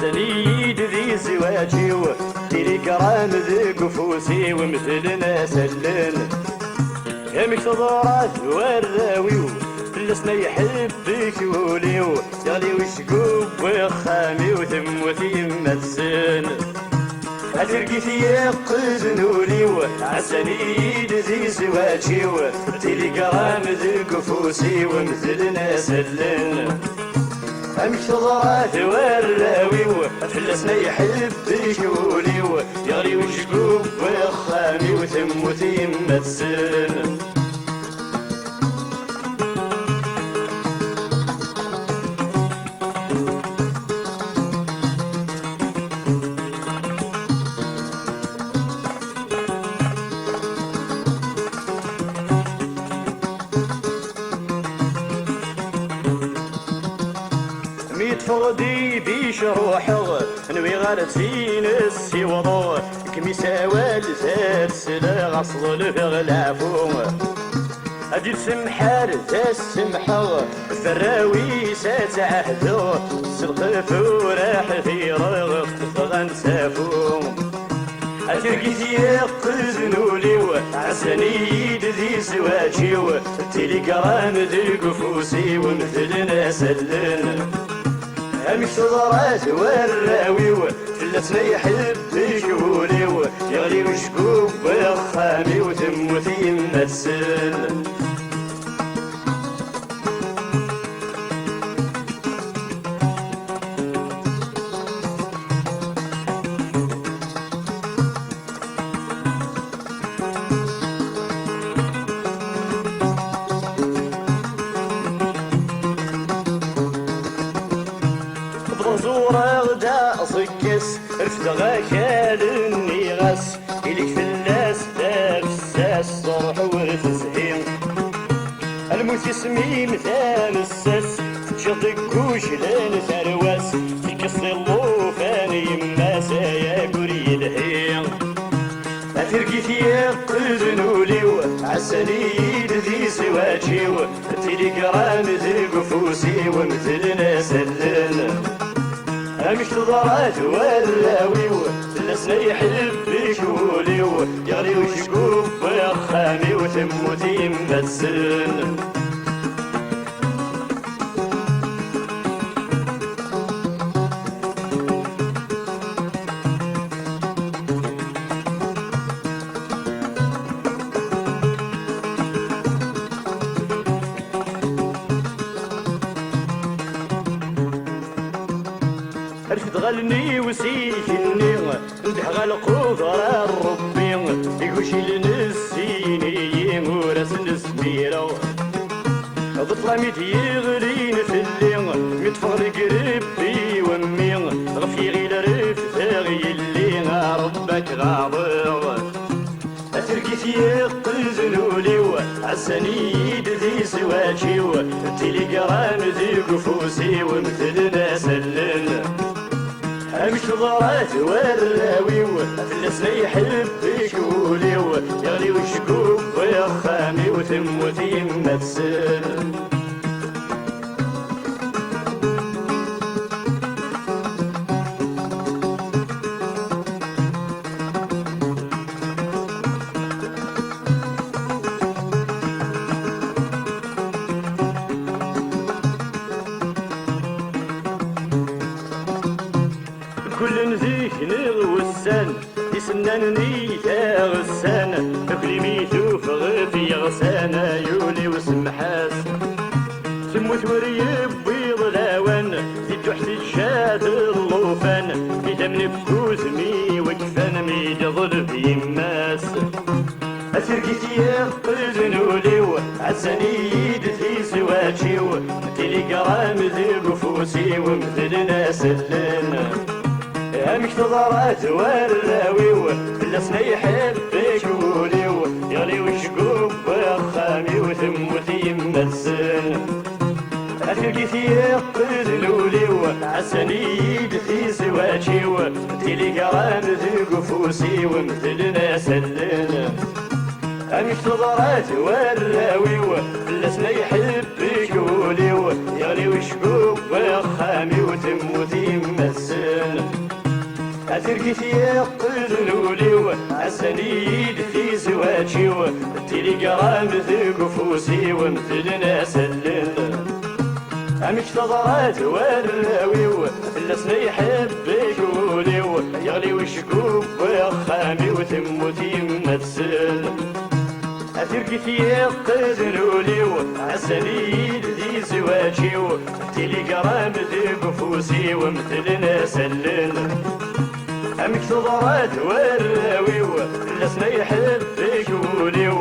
عسنيد ذي زواجي ديري كرام ذي قفوسي ومثلنا سلن يا مكتضرات وراويو فلسنا يحبك وليو يالي وشقوب وخامي وتموتي يمثل أترقي يقزن وليو عسنيد ذي زواجي ديري كرام ذي قفوسي ومثلنا سلن مكتضرات وراويو فلسنا يحبك وليو يالي وشقوب وخامي وتموتي يمثل فغدي بيش روحه نوي غارت فين السيوضو كميسا والفات سلا غصل الفغلافو أجي السمحار تسمحه فراوي ساتعهدو سلق فوراح في رغف غنسافو أترقيت يقزنوليو عسنيد ذي زواجيو تيليجرام ذي قفوسي ومثلنا سلن مكتضرات وراويو فلسنا يحبك وليو يغلي وشكوب ويخامي وتموتي يمثل زورا غدا صكس رفدغا كالني غس إليك فلاس تفساس صرح وتسهيم الموت يسمي مثال السس تشطك كوش لين ثرواس تكسي اللوفان يماس يا قري الهيم أترقيت يقزنوليو عسنيد ذي زواجيو تيليجرام ذي قفوسي ومثلنا سلن مكتضرات وراويو فلسنا يحبك وليو يغلي وشقوب ويخامي وتموتي يمثل رفد غلني وسيكني ندحغ القدرة الربي يقوشي لنسيني ورس نسبيرو بطلاميت يغلين في اللي متفغر قربي ومي غفي غير رفتاغي اللي ربك غاضر أترقيت يقزنوليو عسنيد ذي زواجيو تيليجرام ذي قفوسي ومثلنا سلن مكتضرات وراويو فلسنا يحبك وليو يغلي وشكوب ويخامي وتموتي يمثل كل ذيك نغوسان يسننني تاغسان كلميتو فغفي غسانا يولي وسمحاس سموت وريب بيض لاوان في تحت الشات اللوفان في دمن بكوزمي وكفان ميد ظلف يماس أترقيت يقزنوليو عسنيد في زواجيو تيليجرام ذي قفوسي ومثلنا سلن مكتضرات وراويو فلسنا يحبك وليو يغلي وشقوب ويخامي وتموتي يمثل أترقيت يقزنوليو عسنيد في زواجيو تيليجرام ذي قفوسي ومثلنا سلن مكتضرات وراويو فلسنا يحبك وليو يغلي وشكوك وخامي وتموتي مسن أتركي يقتلولي عسنيد في زواجي التليجرام ذي قفوسي ومثل ناس الليل أمك تضرات وراوي فلسنا يحبك وليو يغلي وشكوك وخامي وتموتي متسل أتركي يقتلولي عسنيد ذي زواجي التليجرام ذي قفوسي ومثل ناس الليل أمك تضرات وراوي فلسنا يحبك وليو